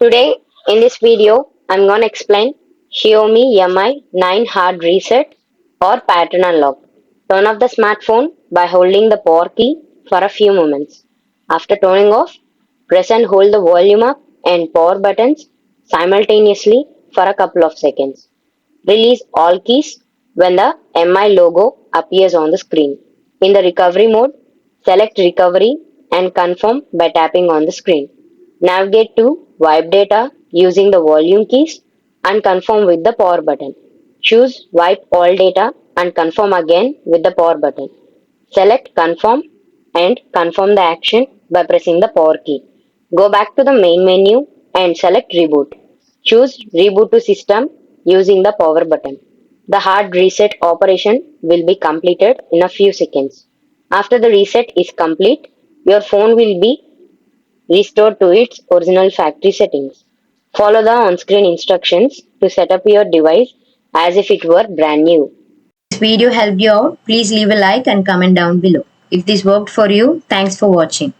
Today, in this video, I'm gonna explain Xiaomi Mi 9 hard reset or pattern unlock. Turn off the smartphone by holding the power key for a few moments. After turning off, press and hold the volume up and power buttons simultaneously for a couple of seconds. Release all keys when the MI logo appears on the screen. In the recovery mode, select recovery and confirm by tapping on the screen. Navigate to wipe data using the volume keys and confirm with the power button. Choose wipe all data and confirm again with the power button. Select confirm and confirm the action by pressing the power key. Go back to the main menu and select reboot. Choose reboot to system using the power button. The hard reset operation will be completed in a few seconds. After the reset is complete, your phone will be restored to its original factory settings. Follow the on-screen instructions to set up your device as if it were brand new. This video helped you out, please leave a like and comment down below. If this worked for you, thanks for watching.